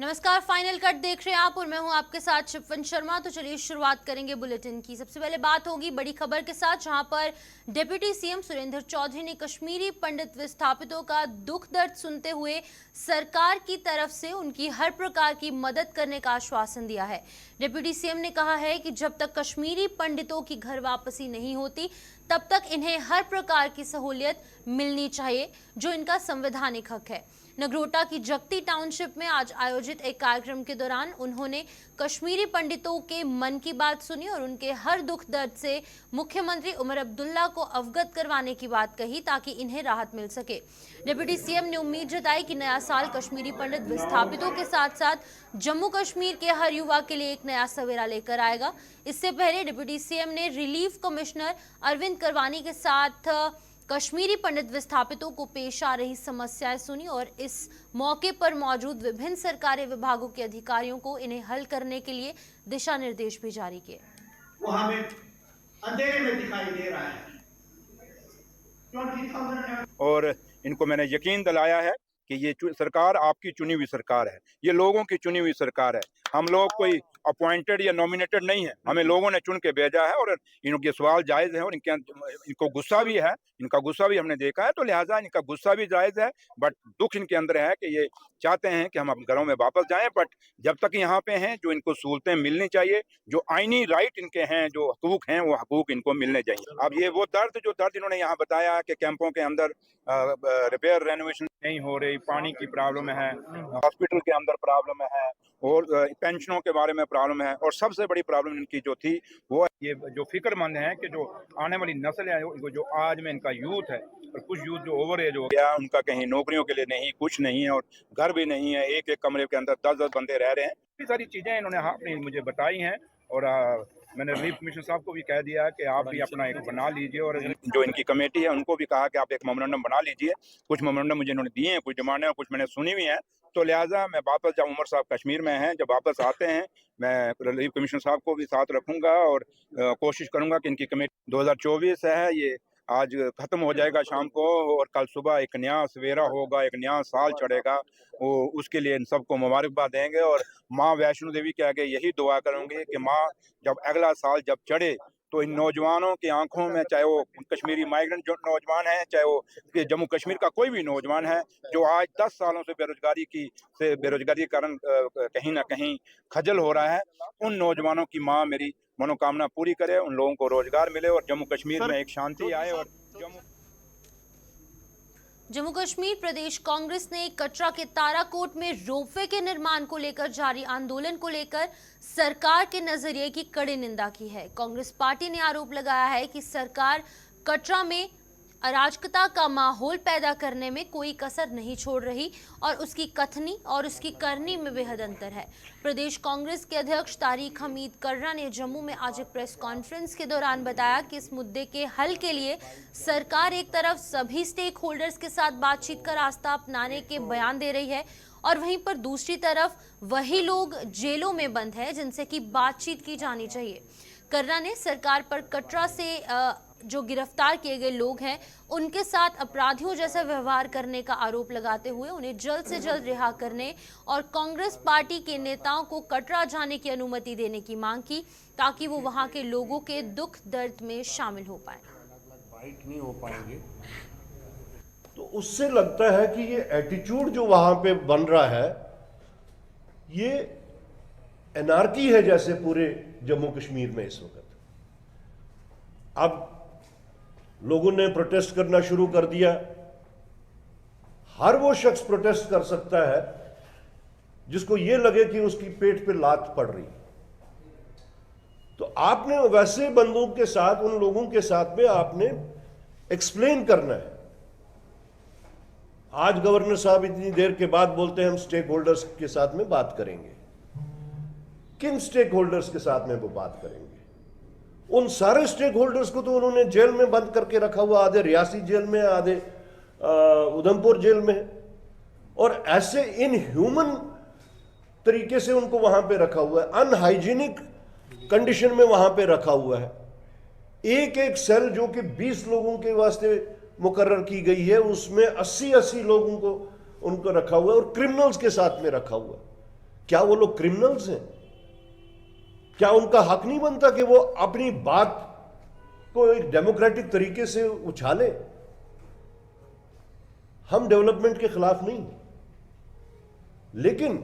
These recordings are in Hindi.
नमस्कार, फाइनल कट देख रहे हैं आप और मैं हूं आपके साथ शिफन शर्मा। तो चलिए शुरुआत करेंगे बुलेटिन की। सबसे पहले बात होगी बड़ी खबर के साथ, जहां पर डिप्टी सीएम सुरेंद्र चौधरी ने कश्मीरी पंडित विस्थापितों का दुख दर्द सुनते हुए सरकार की तरफ से उनकी हर प्रकार की मदद करने का आश्वासन दिया है। डिप्टी सीएम ने कहा है कि जब तक कश्मीरी पंडितों की घर वापसी नहीं होती तब तक इन्हें हर प्रकार की सहूलियत मिलनी चाहिए, जो इनका संवैधानिक हक है। नगरोटा की जगती टाउनशिप में आज आयोजित एक कार्यक्रम के दौरान उन्होंने कश्मीरी पंडितों के मन की बात सुनी और उनके हर दुख दर्द से मुख्यमंत्री उमर अब्दुल्ला को अवगत करवाने की बात कही, ताकि इन्हें राहत मिल सके। डिप्टी सीएम ने उम्मीद जताई कि नया साल कश्मीरी पंडित विस्थापितों के साथ साथ जम्मू कश्मीर के हर युवा के लिए एक नया सवेरा लेकर आएगा। इससे पहले डिप्टी सीएम ने रिलीफ कमिश्नर अरविंद करवानी के साथ कश्मीरी पंडित विस्थापितों को पेश आ रही समस्याएं सुनी और इस मौके पर मौजूद विभिन्न सरकारी विभागों के अधिकारियों को इन्हें हल करने के लिए दिशा निर्देश भी जारी किए। वो हमें अंधेरे में दिखाई दे रहा है। और इनको मैंने यकीन दिलाया है कि ये सरकार आपकी चुनी हुई सरकार है, ये लोगों की चुनी हुई सरकार है। हम लोग कोई अपॉइंटेड या नॉमिनेटेड नहीं है, हमें लोगों ने चुन के भेजा है और इनके सवाल जायज़ है और इनको गुस्सा भी है, इनका गुस्सा भी हमने देखा है, तो लिहाजा इनका गुस्सा भी जायज़ है। बट दुख इनके अंदर है कि ये चाहते हैं कि हम अपने घरों में वापस जाएं, बट जब तक यहाँ पे हैं जो इनको सहूलतें मिलनी चाहिए, जो आईनी राइट इनके हैं, जो हकूक हैं, वो हकूक इनको मिलने चाहिए। अब ये वो दर्द इन्होंने यहाँ बताया कि कैंपों के अंदर रिपेयर रेनोवेशन नहीं हो रही, पानी की प्रॉब्लम है, हॉस्पिटल के अंदर प्रॉब्लम है और पेंशनों के बारे में प्रॉब्लम है, और सबसे बड़ी प्रॉब्लम इनकी जो थी वो ये जो फिक्रमंद है कि जो आने वाली नस्ल है, जो आज में इनका यूथ है और कुछ यूथ जो ओवर एज हो गया, उनका कहीं नौकरियों के लिए नहीं, कुछ नहीं है और घर भी नहीं है, एक एक कमरे के अंदर 10-10 बंदे रह रहे हैं। ये सारी चीजें इन्होंने अपनी मुझे बताई हैं और मैंने रिलीफ कमिश्नर साहब को भी कह दिया कि आप भी अपना एक बना लीजिए और जो इनकी कमेटी है उनको भी कहा कि आप एक मेमोरेंडम बना लीजिए। कुछ मेमोरेंडम मुझे इन्होंने दिए हैं, कुछ डिमांडें हैं, कुछ मैंने सुनी हुई हैं। तो लिहाजा मैं वापस जब उमर साहब कश्मीर में हैं, जब वापस आते हैं, मैं रिलीफ कमिश्नर साहब को भी साथ रखूंगा और कोशिश करूंगा कि इनकी कमेटी 2024 है, ये आज खत्म हो जाएगा शाम को और कल सुबह एक नया सवेरा होगा, एक नया साल चढ़ेगा। वो उसके लिए इन सबको मुबारकबाद देंगे और माँ वैष्णो देवी के आगे यही दुआ करूंगी कि माँ जब अगला साल जब चढ़े तो इन नौजवानों की आंखों में, चाहे वो कश्मीरी माइग्रेंट जो नौजवान हैं, चाहे वो जम्मू कश्मीर का कोई भी नौजवान है जो आज 10 सालों से बेरोजगारी के कारण कहीं ना कहीं खजल हो रहा है, उन नौजवानों की माँ मेरी मनोकामना पूरी करे, उन लोगों को रोजगार मिले और जम्मू कश्मीर में एक शांति आए। और जम्मू कश्मीर प्रदेश कांग्रेस ने कटरा के ताराकोट में रोपवे के निर्माण को लेकर जारी आंदोलन को लेकर सरकार के नजरिए की कड़ी निंदा की है। कांग्रेस पार्टी ने आरोप लगाया है कि सरकार कटरा में अराजकता का माहौल पैदा करने में कोई कसर नहीं छोड़ रही और उसकी कथनी और उसकी करनी में बेहद अंतर है। प्रदेश कांग्रेस के अध्यक्ष तारिक हमीद कर्रा ने जम्मू में आज एक प्रेस कॉन्फ्रेंस के दौरान बताया कि इस मुद्दे के हल के लिए सरकार एक तरफ सभी स्टेक होल्डर्स के साथ बातचीत का रास्ता अपनाने के बयान दे रही है और वहीं पर दूसरी तरफ वही लोग जेलों में बंद हैं जिनसे कि बातचीत की जानी चाहिए। कर्रा ने सरकार पर कटरा से जो गिरफ्तार किए गए लोग हैं उनके साथ अपराधियों जैसा व्यवहार करने का आरोप लगाते हुए उन्हें जल्द से जल्द रिहा करने और कांग्रेस पार्टी के नेताओं को कटरा जाने की अनुमति देने की मांग की, ताकि वो वहां के लोगों के दुख दर्द में शामिल हो पाए। बाइट नहीं हो पाएंगे तो उससे लगता है कि ये एटीट्यूड जो वहां पे बन रहा है ये एनार्की है जैसे पूरे जम्मू कश्मीर में इस वक्त। अब लोगों ने प्रोटेस्ट करना शुरू कर दिया। हर वो शख्स प्रोटेस्ट कर सकता है जिसको ये लगे कि उसकी पेट पे लात पड़ रही। तो आपने वैसे बंदों के साथ, उन लोगों के साथ में आपने एक्सप्लेन करना है। आज गवर्नर साहब इतनी देर के बाद बोलते हैं हम स्टेक होल्डर्स के साथ में बात करेंगे। किन स्टेक होल्डर्स के साथ में वो बात करेंगे? उन सारे स्टेक होल्डर्स को तो उन्होंने जेल में बंद करके रखा हुआ, आधे रियासी जेल में, आधे उधमपुर जेल में, और ऐसे इनह्यूमन तरीके से उनको वहां पे रखा हुआ है, अनहाइजीनिक कंडीशन में वहां पे रखा हुआ है। एक एक सेल जो कि 20 लोगों के वास्ते मुकर्रर की गई है उसमें 80-80 लोगों को उनको रखा हुआ है और क्रिमिनल्स के साथ में रखा हुआ है। क्या वो लोग क्रिमिनल्स हैं? क्या उनका हक नहीं बनता कि वो अपनी बात को एक डेमोक्रेटिक तरीके से उछाले? हम डेवलपमेंट के खिलाफ नहीं, लेकिन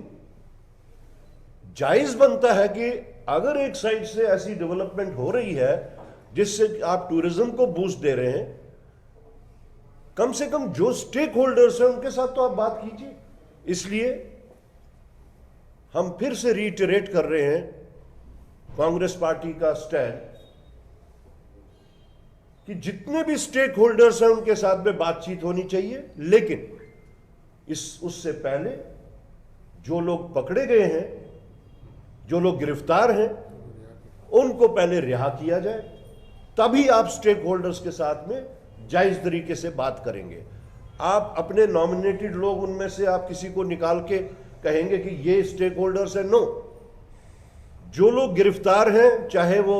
जायज बनता है कि अगर एक साइड से ऐसी डेवलपमेंट हो रही है जिससे आप टूरिज्म को बूस्ट दे रहे हैं, कम से कम जो स्टेक होल्डर्स हैं उनके साथ तो आप बात कीजिए। इसलिए हम फिर से रीइटरेट कर रहे हैं कांग्रेस पार्टी का स्टैंड कि जितने भी स्टेक होल्डर्स हैं उनके साथ में बातचीत होनी चाहिए, लेकिन उससे पहले जो लोग पकड़े गए हैं, जो लोग गिरफ्तार हैं, उनको पहले रिहा किया जाए, तभी आप स्टेक होल्डर्स के साथ में जायज तरीके से बात करेंगे। आप अपने नॉमिनेटेड लोग, उनमें से आप किसी को निकाल के कहेंगे कि ये स्टेक होल्डर्स हैं? नो। जो लोग गिरफ्तार हैं, चाहे वो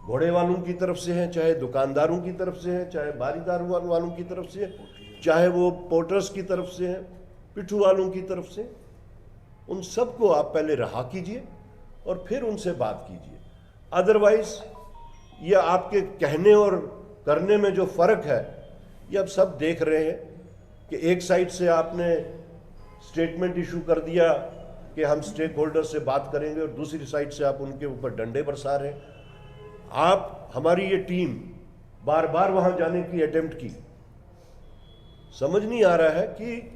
घोड़े वालों की तरफ से हैं, चाहे दुकानदारों की तरफ से हैं, चाहे बारीदार वालों की तरफ से हैं, चाहे वो पोर्टर्स की तरफ से हैं, पिट्ठू वालों की तरफ से, उन सबको आप पहले रहा कीजिए और फिर उनसे बात कीजिए। अदरवाइज ये आपके कहने और करने में जो फर्क है, ये अब सब देख रहे हैं कि एक साइड से आपने स्टेटमेंट इशू कर दिया कि हम स्टेक होल्डर से बात करेंगे और दूसरी साइड से आप उनके ऊपर डंडे बरसा रहे हैं। आप, हमारी ये टीम बार बार वहां जाने की अटेम्प्ट की, समझ नहीं आ रहा है कि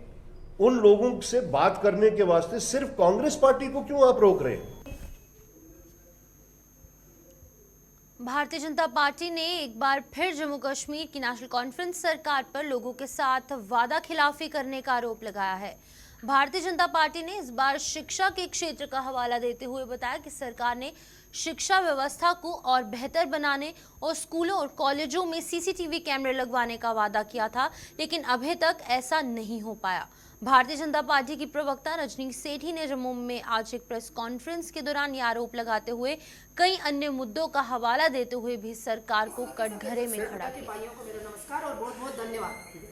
उन लोगों से बात करने के वास्ते सिर्फ कांग्रेस पार्टी को क्यों आप रोक रहे हैं? भारतीय जनता पार्टी ने एक बार फिर जम्मू कश्मीर की नेशनल कॉन्फ्रेंस सरकार पर लोगों के साथ वादा खिलाफी करने का आरोप लगाया है। भारतीय जनता पार्टी ने इस बार शिक्षा के क्षेत्र का हवाला देते हुए बताया कि सरकार ने शिक्षा व्यवस्था को और बेहतर बनाने और स्कूलों और कॉलेजों में सीसीटीवी कैमरे लगवाने का वादा किया था, लेकिन अभी तक ऐसा नहीं हो पाया। भारतीय जनता पार्टी की प्रवक्ता रजनी सेठी ने जम्मू में आज एक प्रेस कॉन्फ्रेंस के दौरान ये आरोप लगाते हुए कई अन्य मुद्दों का हवाला देते हुए भी सरकार को कटघरे में खड़ा किया। भाइयों को मेरा नमस्कार और बहुत बहुत धन्यवाद।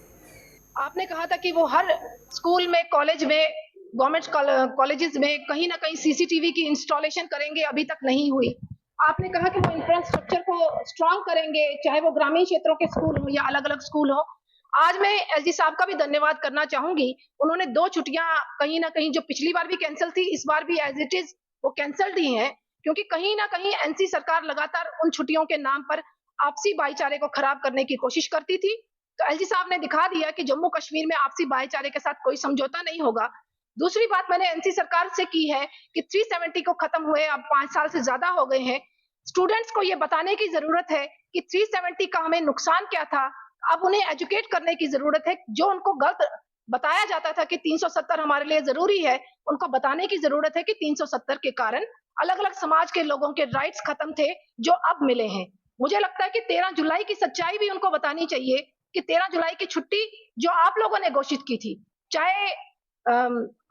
आपने कहा था कि वो हर स्कूल में, कॉलेज में, गवर्नमेंट कॉलेजेस में कहीं ना कहीं सीसीटीवी की इंस्टॉलेशन करेंगे, अभी तक नहीं हुई। आपने कहा कि वो इंफ्रास्ट्रक्चर को स्ट्रांग करेंगे, चाहे वो ग्रामीण क्षेत्रों के स्कूल हो या अलग अलग स्कूल हो। आज मैं एसडी साहब का भी धन्यवाद करना चाहूंगी। उन्होंने 2 छुट्टियां कहीं ना कहीं, जो पिछली बार भी कैंसिल थी, इस बार भी एज इट इज वो कैंसिल्ड ही हैं, क्योंकि कहीं ना कहीं एनसी सरकार लगातार उन छुट्टियों के नाम पर आपसी भाईचारे को खराब करने की कोशिश करती थी। तो एलजी साहब ने दिखा दिया कि जम्मू कश्मीर में आपसी भाईचारे के साथ कोई समझौता नहीं होगा। दूसरी बात मैंने एनसी सरकार से की है कि 370 को खत्म हुए अब 5 साल से ज्यादा हो गए हैं। स्टूडेंट्स को यह बताने की जरूरत है कि 370 का हमें नुकसान क्या था। अब उन्हें एजुकेट करने की जरूरत है। जो उनको गलत बताया जाता था कि 370 हमारे लिए जरूरी है, उनको बताने की जरूरत है कि 370 के कारण अलग अलग समाज के लोगों के राइट्स खत्म थे जो अब मिले हैं। मुझे लगता है कि 13 जुलाई की सच्चाई भी उनको बतानी चाहिए कि 13 जुलाई की छुट्टी जो आप लोगों ने घोषित की थी, चाहे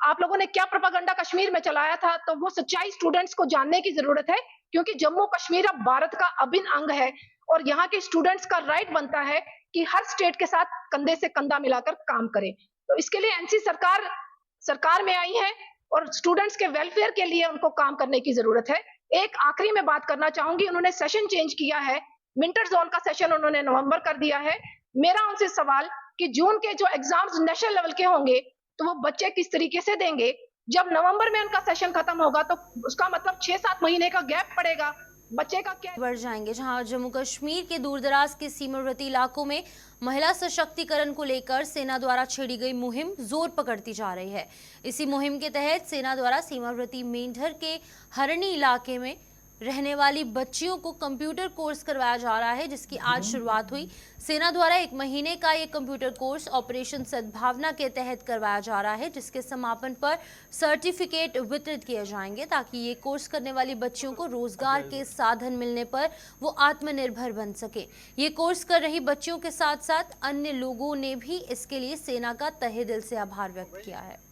आप लोगों ने क्या प्रोपेगेंडा कश्मीर में चलाया था, तो वो सच्चाई स्टूडेंट्स को जानने की जरूरत है, क्योंकि जम्मू कश्मीर अब भारत का अभिन्न अंग है और यहाँ के स्टूडेंट्स का राइट बनता है कि हर स्टेट के साथ कंधे से कंधा मिलाकर काम करें। तो इसके लिए एनसी सरकार में आई है और स्टूडेंट्स के वेलफेयर के लिए उनको काम करने की जरूरत है। एक आखिरी में बात करना चाहूंगी, उन्होंने सेशन चेंज किया है, विंटर जोन का सेशन उन्होंने नवंबर कर दिया है। मेरा उनसे सवाल कि जून के जो एग्जाम्स नेशनल लेवल के होंगे तो वो बच्चे किस तरीके से देंगे? जब नवंबर में उनका सेशन खत्म होगा तो उसका मतलब 6-7 महीने का गैप पड़ेगा, बच्चे का क्या बढ़ जाएंगे, जहां जम्मू कश्मीर के दूरदराज के सीमावर्ती इलाकों में महिला सशक्तिकरण को लेकर सेना द्वारा छेड़ी गई मुहिम जोर पकड़ती जा रही है। इसी मुहिम के तहत सेना द्वारा सीमावर्ती मेंढर के हरणी इलाके में रहने वाली बच्चियों को कंप्यूटर कोर्स करवाया जा रहा है, जिसकी आज शुरुआत हुई। सेना द्वारा 1 महीने का ये कंप्यूटर कोर्स ऑपरेशन सद्भावना के तहत करवाया जा रहा है, जिसके समापन पर सर्टिफिकेट वितरित किए जाएंगे ताकि ये कोर्स करने वाली बच्चियों को रोजगार के साधन मिलने पर वो आत्मनिर्भर बन सके। ये कोर्स कर रही बच्चियों के साथ साथ अन्य लोगों ने भी इसके लिए सेना का तहे दिल से आभार व्यक्त किया है।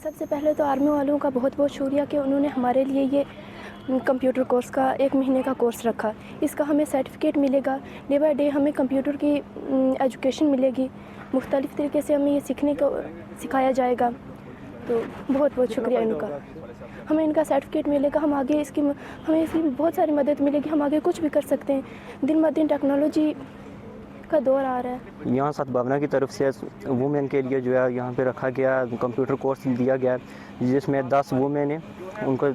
सबसे पहले तो आर्मी वालों का बहुत बहुत शुक्रिया कि उन्होंने हमारे लिए ये कंप्यूटर कोर्स का 1 महीने का कोर्स रखा। इसका हमें सर्टिफिकेट मिलेगा, डे बाय डे हमें कंप्यूटर की एजुकेशन मिलेगी, मुख्तलिफ़ तरीके से हमें ये सीखने को सिखाया जाएगा। तो बहुत बहुत शुक्रिया इनका। हमें इनका सर्टिफिकेट मिलेगा, हम आगे हमें इसकी बहुत सारी मदद मिलेगी, हम आगे कुछ भी कर सकते हैं। दिन ब दिन टेक्नोलॉजी का दौर आ रहा है। यहाँ सद्भावना की तरफ से वुमेन के लिए जो है यहाँ पे रखा गया कंप्यूटर कोर्स दिया गया, जिसमें 10 वुमेन है, उनको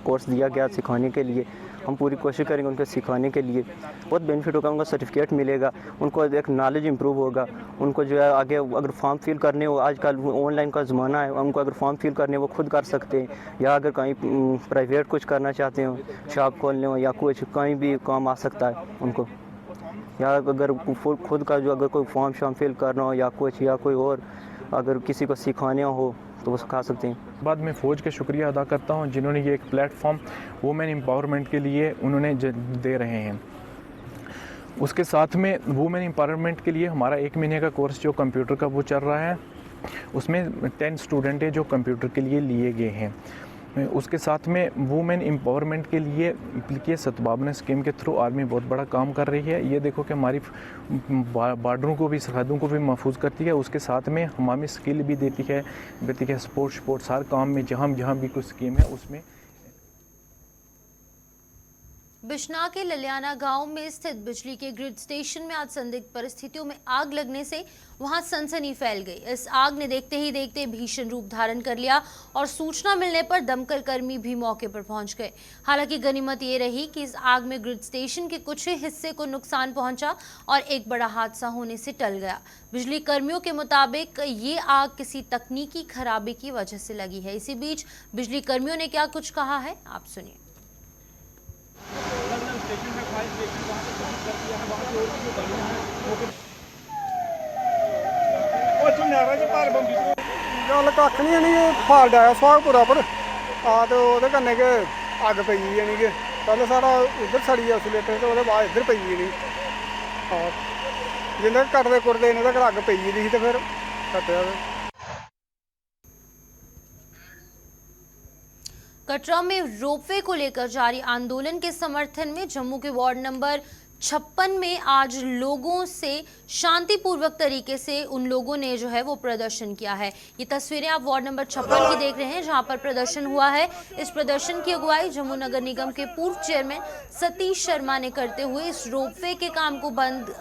कोर्स दिया गया सिखाने के लिए। हम पूरी कोशिश करेंगे उनको सिखाने के लिए, बहुत बेनिफिट होगा, उनको सर्टिफिकेट मिलेगा, उनको एक नॉलेज इंप्रूव होगा। उनको जो है आगे अगर फॉर्म फिल करने हो, आजकल ऑनलाइन का ज़माना है, उनको अगर फॉर्म फिल करने वो खुद कर सकते हैं, या अगर कहीं प्राइवेट कुछ करना चाहते हो, शॉप खोलने हो या कुछ कहीं भी काम आ सकता है उनको, या अगर खुद का जो अगर कोई फॉर्म शॉर्म फिल करना हो या कुछ, या कोई और अगर किसी को सिखाने हो तो वो सिखा सकते हैं। बाद में फ़ौज का शुक्रिया अदा करता हूं जिन्होंने ये एक प्लेटफॉर्म वुमेन एम्पावरमेंट के लिए उन्होंने दे रहे हैं। उसके साथ में वुमेन एम्पावरमेंट के लिए हमारा 1 महीने का कोर्स जो कंप्यूटर का वो चल रहा है, उसमें 10 स्टूडेंट हैं जो कंप्यूटर के लिए लिए गए हैं। उसके साथ में वुमेन एम्पावरमेंट के लिए सद्भावना स्कीम के थ्रू आर्मी बहुत बड़ा काम कर रही है। ये देखो कि हमारी बॉर्डरों को भी, सरहदों को भी महफूज करती है। उसके साथ में हमें स्किल भी देती है स्पोर्ट्स हर काम में जहाँ भी कोई स्कीम है उसमें। बिश्ना के ललियाना गांव में स्थित बिजली के ग्रिड स्टेशन में आज संदिग्ध परिस्थितियों में आग लगने से वहां सनसनी फैल गई। इस आग ने देखते ही देखते भीषण रूप धारण कर लिया और सूचना मिलने पर दमकल कर्मी भी मौके पर पहुंच गए। हालांकि गनीमत ये रही कि इस आग में ग्रिड स्टेशन के कुछ ही हिस्से को नुकसान पहुंचा और एक बड़ा हादसा होने से टल गया। बिजली कर्मियों के मुताबिक ये आग किसी तकनीकी खराबी की वजह से लगी है। इसी बीच बिजली कर्मियों ने क्या कुछ कहा है, आप सुनिए। गल कक्ख नहीं है, फाल्ट आया सुहागपुरा पर तो वो कन्नै गै अग्ग पेई जानी कि पैह्लें साढ़ा उद्धर सड़ी इंसुलेटर ते ओह्दे बाद इद्धर पेई जानी। जिल्लै कटदे कुटदे इन्ने तकर अग्ग पेई गेदी ही ते फिर कट्टेआ। कटरा में रोपवे को लेकर जारी आंदोलन के समर्थन में जम्मू के वार्ड नंबर 56 में आज लोगों से शांतिपूर्वक तरीके से उन लोगों ने जो है वो प्रदर्शन किया है। ये तस्वीरें आप वार्ड नंबर 56 की देख रहे हैं जहां पर प्रदर्शन हुआ है। इस प्रदर्शन की अगुवाई जम्मू नगर निगम के पूर्व चेयरमैन सतीश शर्मा ने करते हुए इस रोपवे के काम को बंद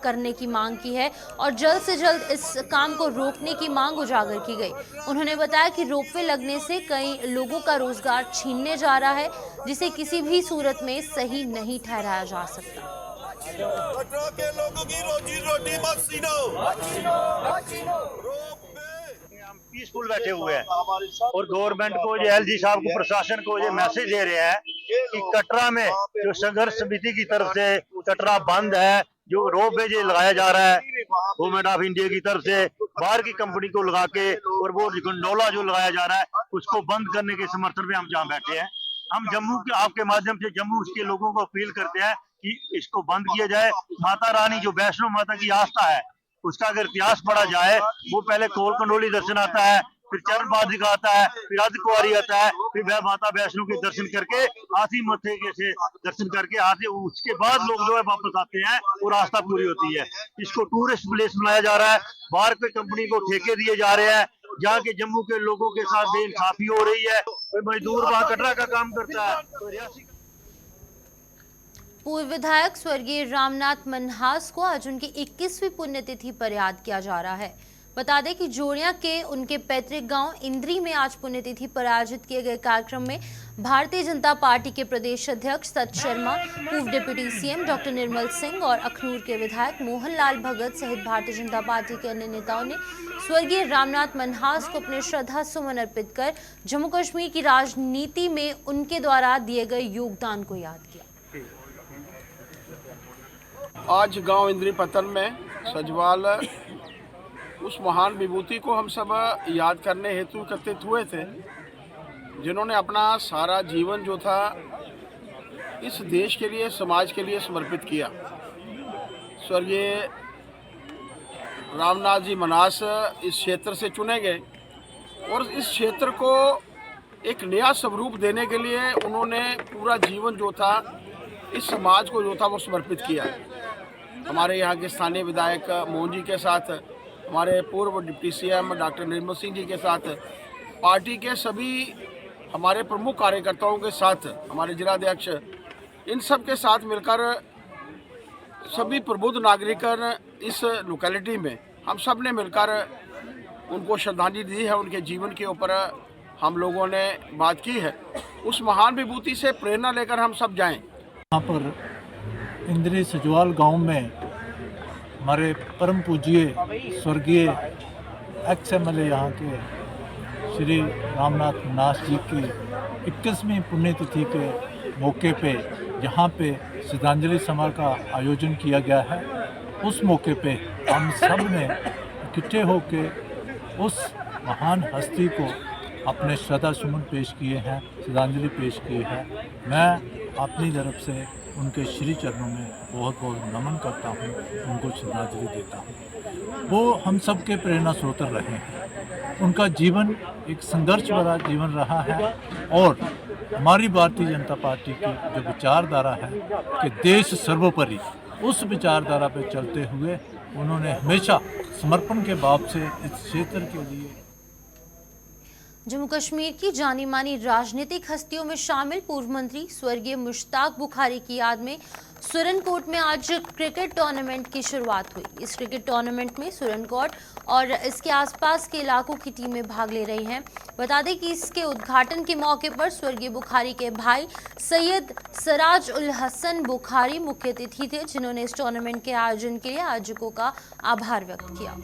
करने की मांग की है और जल्द से जल्द इस काम को रोकने की मांग उजागर की गई। उन्होंने बताया कि रोपवे लगने से कई लोगों का रोजगार छीनने जा रहा है, जिसे किसी भी सूरत में सही नहीं ठहराया जा सकता। कटरा के लोगों की रोजी रोटी मत छीनो। हम पीसफुल बैठे हुए हैं और गवर्नमेंट को, ये एलजी साहब को, प्रशासन को ये मैसेज दे रहे हैं कि कटरा में जो संघर्ष समिति की तरफ से कटरा बंद है, जो रोपवे जो लगाया जा रहा है गवर्नमेंट ऑफ इंडिया की तरफ से बाहर की कंपनी को लगा के, और वो गंडोला जो लगाया जा रहा है उसको बंद करने के समर्थन में हम जहाँ बैठे हैं। हम जम्मू के आपके माध्यम से जम्मू के लोगों को अपील करते हैं कि इसको बंद किया जाए। माता रानी जो वैष्णो माता की आस्था है उसका अगर इतिहास पढ़ा जाए, वो पहले कोल कंडोली दर्शन आता है, फिर चरण बाधिका आता है, फिर अर्ध कुंवारी आता है, फिर वह माता वैष्णो के दर्शन करके हाथी मत्थे के से दर्शन करके हाथी, उसके बाद लोग जो है वापस आते हैं और आस्था पूरी होती है। इसको टूरिस्ट प्लेस बनाया जा रहा है, बाहर की कंपनी को ठेके दिए जा रहे हैं, जहाँ के जम्मू के लोगों के साथ बेइंसाफी हो रही है। कोई मजदूर वहाँ कटरा का काम करता है, कोई रियासी। पूर्व विधायक स्वर्गीय रामनाथ मनहास को आज उनकी 21वीं पुण्यतिथि पर याद किया जा रहा है। बता दें कि जोड़िया के उनके पैतृक गांव इंद्री में आज पुण्यतिथि पर आयोजित किए गए कार्यक्रम में भारतीय जनता पार्टी के प्रदेश अध्यक्ष सत शर्मा, पूर्व deputy CM doctor Nirmal Singh और अखनूर के विधायक मोहन लाल भगत सहित भारतीय जनता पार्टी के अन्य नेताओं ने स्वर्गीय रामनाथ मनहास को अपने श्रद्धा सुमन अर्पित कर जम्मू कश्मीर की राजनीति में उनके द्वारा दिए गए योगदान को याद किया। आज गांव इंद्री पतन में सजवाल उस महान विभूति को हम सब याद करने हेतु एकत्रित हुए थे, जिन्होंने अपना सारा जीवन जो था इस देश के लिए, समाज के लिए समर्पित किया। स्वर्गीय रामनाथ जी मनहास इस क्षेत्र से चुने गए और इस क्षेत्र को एक नया स्वरूप देने के लिए उन्होंने पूरा जीवन जो था इस समाज को जो था वो समर्पित किया। हमारे यहाँ के स्थानीय विधायक मोहन जी के साथ, हमारे पूर्व deputy CM doctor Nirmal Singh ji के साथ, पार्टी के सभी हमारे प्रमुख कार्यकर्ताओं के साथ, हमारे जिलाध्यक्ष, इन सब के साथ मिलकर सभी प्रबुद्ध नागरिकन इस लोकेलिटी में हम सब ने मिलकर उनको श्रद्धांजलि दी है। उनके जीवन के ऊपर हम लोगों ने बात की है। उस महान विभूति से प्रेरणा लेकर हम सब जाएं। यहाँ पर इंद्री सजवाल गांव में हमारे परम पूज्य स्वर्गीय XMLA यहाँ के श्री रामनाथ नाथ जी की 21वीं पुण्यतिथि के मौके पे यहाँ पे श्रद्धांजलि समारोह का आयोजन किया गया है। उस मौके पे हम सब ने इकट्ठे होके उस महान हस्ती को अपने श्रद्धा सुमन पेश किए हैं, श्रद्धांजलि पेश की है। मैं अपनी तरफ से उनके श्री चरणों में बहुत बहुत नमन करता हूँ, उनको श्रद्धांजलि देता हूँ। वो हम सब के प्रेरणा स्रोत रहे हैं। उनका जीवन एक संघर्ष भरा जीवन रहा है और हमारी भारतीय जनता पार्टी की जो विचारधारा है कि देश सर्वोपरि, उस विचारधारा पर चलते हुए उन्होंने हमेशा समर्पण के भाव से इस क्षेत्र के लिए। जम्मू कश्मीर की जानी मानी राजनीतिक हस्तियों में शामिल पूर्व मंत्री स्वर्गीय मुश्ताक बुखारी की याद में सुरनकोट में आज क्रिकेट टूर्नामेंट की शुरुआत हुई। इस क्रिकेट टूर्नामेंट में सुरनकोट और इसके आसपास के इलाकों की टीमें भाग ले रही हैं। बता दें कि इसके उद्घाटन के मौके पर स्वर्गीय बुखारी के भाई सैयद सराज उल हसन बुखारी मुख्य अतिथि थे, जिन्होंने इस टूर्नामेंट के आयोजन के लिए आयोजकों का आभार व्यक्त किया।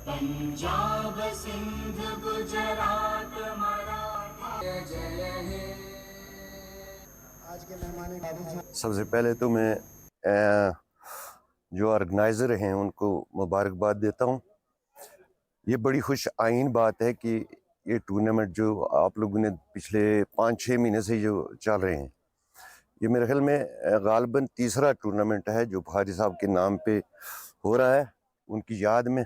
पंजाब सिंध गुजरात मराठा जय हे। आज के मेहमान सबसे पहले तो मैं जो ऑर्गेनाइज़र हैं उनको मुबारकबाद देता हूं। ये बड़ी खुश आइन बात है कि ये टूर्नामेंट जो आप लोगों ने पिछले 5-6 महीने से जो चल रहे हैं, ये मेरे ख्याल में गालबन तीसरा टूर्नामेंट है जो बुखारी साहब के नाम पे हो रहा है, उनकी याद में।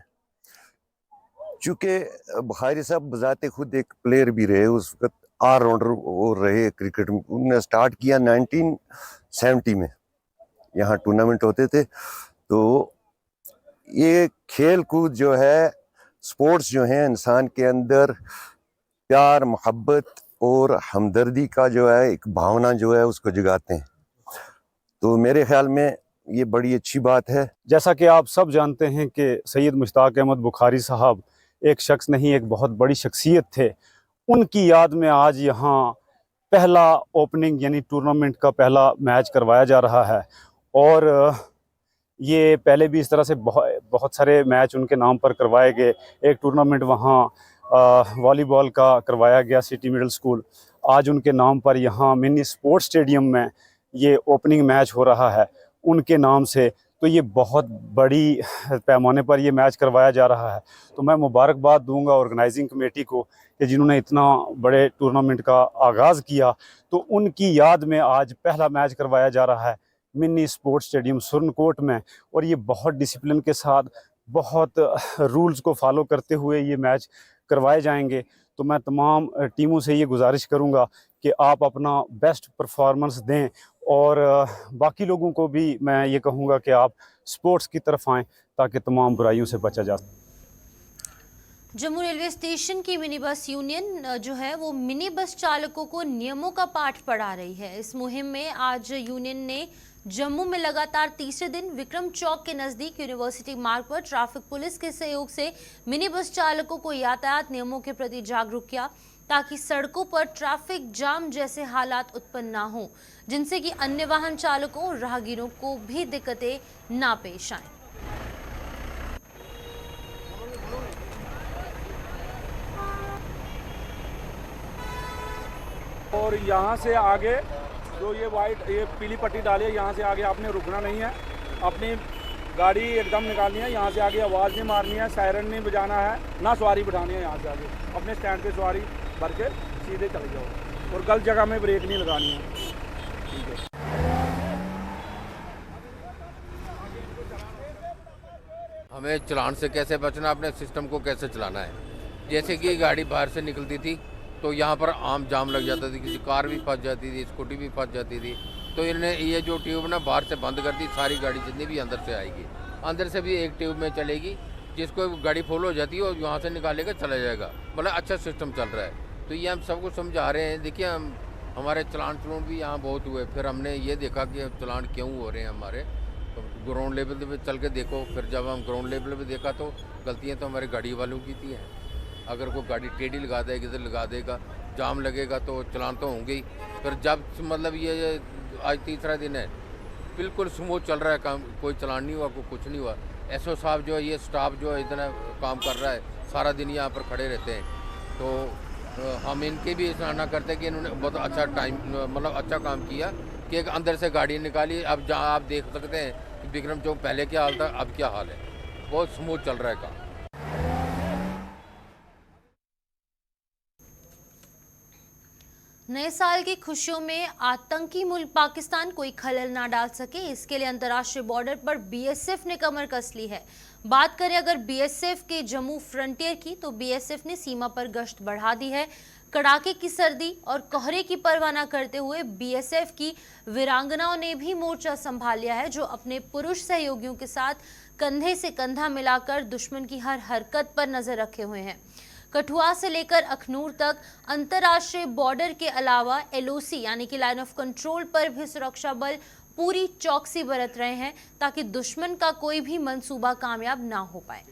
चूँकि बुखारी साहब बजाते खुद एक प्लेयर भी रहे, उस वक्त ऑलराउंडर वो रहे क्रिकेट में। उन्होंने स्टार्ट किया 1970 में, यहाँ टूर्नामेंट होते थे। तो ये खेल कूद जो है, स्पोर्ट्स जो है, इंसान के अंदर प्यार, मोहब्बत और हमदर्दी का जो है एक भावना जो है उसको जगाते हैं। तो मेरे ख्याल में ये बड़ी अच्छी बात है। जैसा कि आप सब जानते हैं कि सैयद मुश्ताक अहमद बुखारी साहब एक शख्स नहीं, एक बहुत बड़ी शख्सियत थे। उनकी याद में आज यहाँ पहला ओपनिंग यानी टूर्नामेंट का पहला मैच करवाया जा रहा है। और ये पहले भी इस तरह से बहुत सारे मैच उनके नाम पर करवाए गए। एक टूर्नामेंट वहाँ वॉलीबॉल का करवाया गया सिटी मिडिल स्कूल। आज उनके नाम पर यहाँ मिनी स्पोर्ट्स स्टेडियम में ये ओपनिंग मैच हो रहा है उनके नाम से। तो ये बहुत बड़ी पैमाने पर ये मैच करवाया जा रहा है। तो मैं मुबारकबाद दूंगा ऑर्गेनाइजिंग कमेटी को कि जिन्होंने इतना बड़े टूर्नामेंट का आगाज़ किया। तो उनकी याद में आज पहला मैच करवाया जा रहा है मिनी स्पोर्ट्स स्टेडियम सुरनकोट में। और ये बहुत डिसिप्लिन के साथ, बहुत रूल्स को फॉलो करते हुए ये मैच करवाए जाएंगे। तो मैं तमाम टीमों से ये गुजारिश करूंगा कि आप अपना बेस्ट परफॉर्मेंस दें और बाकी लोगों को भी मैं ये कहूँगा कि आप स्पोर्ट्स की तरफ आएँ ताकि तमाम बुराइयों से बचा जा सके। जम्मू रेलवे स्टेशन की मिनी बस यूनियन जो है वो मिनी बस चालकों को नियमों का पाठ पढ़ा रही है। इस मुहिम में आज यूनियन ने जम्मू में लगातार तीसरे दिन विक्रम चौक के नज़दीक यूनिवर्सिटी मार्ग पर ट्रैफिक पुलिस के सहयोग से मिनी बस चालकों को यातायात नियमों के प्रति जागरूक किया, ताकि सड़कों पर ट्रैफिक जाम जैसे हालात उत्पन्न ना हो, जिनसे कि अन्य वाहन चालकों और राहगीरों को भी दिक्कतें ना पेश आएं। और यहाँ से आगे जो ये पीली पट्टी डाली है, यहाँ से आगे आपने रुकना नहीं है, अपनी गाड़ी एकदम निकालनी है। यहाँ से आगे आवाज़ नहीं मारनी है, सायरन नहीं बजाना है, ना सवारी बिठानी है। यहाँ से आगे अपने स्टैंड पे सवारी भर के सीधे चले जाओ और गलत जगह में ब्रेक नहीं लगानी है। ठीक है। हमें चलान से कैसे बचना, अपने सिस्टम को कैसे चलाना है। जैसे कि गाड़ी बाहर से निकलती थी तो यहाँ पर आम जाम लग जाता था, किसी कार भी फंस जाती थी, स्कूटी भी फंस जाती थी। तो इन्होंने ये जो ट्यूब ना बाहर से बंद कर दी, सारी गाड़ी जितनी भी अंदर से आएगी, अंदर से भी एक ट्यूब में चलेगी, जिसको गाड़ी फुल हो जाती है और यहाँ से निकालेगा चला जाएगा। मतलब अच्छा सिस्टम चल रहा है। तो ये हम सबको समझा रहे हैं। देखिए हम हमारे चलान भी यहाँ बहुत हुए, फिर हमने ये देखा कि चलान क्यों हो रहे हैं हमारे। तो ग्राउंड लेवल पे चल के देखो, फिर जब हम ग्राउंड लेवल पे देखा तो गलतियाँ तो हमारी गाड़ी वालों की थी हैं। अगर कोई गाड़ी टेढ़ी लगा देगा, किधर लगा देगा, जाम लगेगा तो चलान तो होंगे ही। फिर जब मतलब ये आज तीसरा दिन है, बिल्कुल स्मूथ चल रहा है काम, कोई चलान नहीं हुआ, कोई कुछ नहीं हुआ। एसओ साहब जो है, ये स्टाफ जो है इतना काम कर रहा है, सारा दिन यहाँ पर खड़े रहते हैं। तो हम इनके भी सराहना करते हैं कि इन्होंने बहुत अच्छा टाइम मतलब अच्छा काम किया कि एक अंदर से गाड़ी निकाली। अब जहाँ आप देख सकते हैं कि विक्रम चौक पहले क्या हाल था, अब क्या हाल है, बहुत स्मूथ चल रहा है काम। नए साल की खुशियों में आतंकी मुल्क पाकिस्तान कोई खलल ना डाल सके, इसके लिए अंतर्राष्ट्रीय बॉर्डर पर बीएसएफ ने कमर कस ली है। बात करें अगर बीएसएफ के जम्मू फ्रंटियर की, तो बीएसएफ ने सीमा पर गश्त बढ़ा दी है। कड़ाके की सर्दी और कोहरे की परवाह न करते हुए बीएसएफ की वीरांगनाओं ने भी मोर्चा संभाल लिया है, जो अपने पुरुष सहयोगियों के साथ कंधे से कंधा मिलाकर दुश्मन की हर हरकत पर नजर रखे हुए हैं। कठुआ से लेकर अखनूर तक अंतर्राष्ट्रीय बॉर्डर के अलावा एलओसी यानी कि लाइन ऑफ कंट्रोल पर भी सुरक्षा बल पूरी चौकसी बरत रहे हैं, ताकि दुश्मन का कोई भी मंसूबा कामयाब ना हो पाए।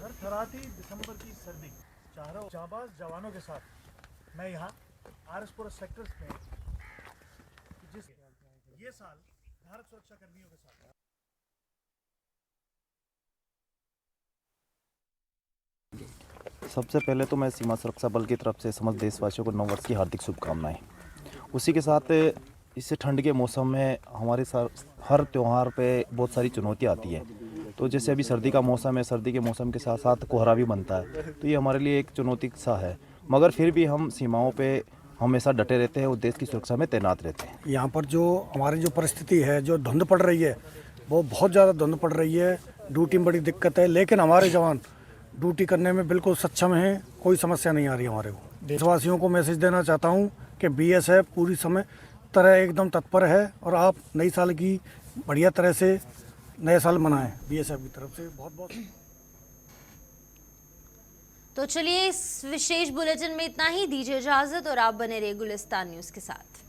थरथराती दिसंबर की सर्दी, चारों जाबाज जवानों के साथ मैं यहाँ आरएसपुर सेक्टर्स में ये साल भारत सुरक्षा कर्मियों के साथ सबसे पहले तो मैं सीमा सुरक्षा बल की तरफ से समस्त देशवासियों को नव वर्ष की हार्दिक शुभकामनाएं। उसी के साथ इस ठंड के मौसम में हमारे हर त्यौहार पे बहुत सारी चुनौतियां आती है। तो जैसे अभी सर्दी का मौसम है, सर्दी के मौसम के साथ साथ कोहरा भी बनता है, तो ये हमारे लिए एक चुनौती सा है, मगर फिर भी हम सीमाओं पे हमेशा डटे रहते हैं और देश की सुरक्षा में तैनात रहते हैं। यहाँ पर जो हमारी जो परिस्थिति है, जो धुंध पड़ रही है, वो बहुत ज़्यादा धुंध पड़ रही है, ड्यूटी में बड़ी दिक्कत है, लेकिन हमारे जवान ड्यूटी करने में बिल्कुल सक्षम हैं, कोई समस्या नहीं आ रही हमारे को। देशवासियों को मैसेज देना चाहता हूँ कि बीएसएफ पूरी समय तरह एकदम तत्पर है और आप नई साल की बढ़िया तरह से नया साल मनाएं। बीएसएफ की तरफ से बहुत बहुत। तो चलिए इस विशेष बुलेटिन में इतना ही, दीजिए इजाजत और आप बने रहिए गुलिस्तान न्यूज़ के साथ।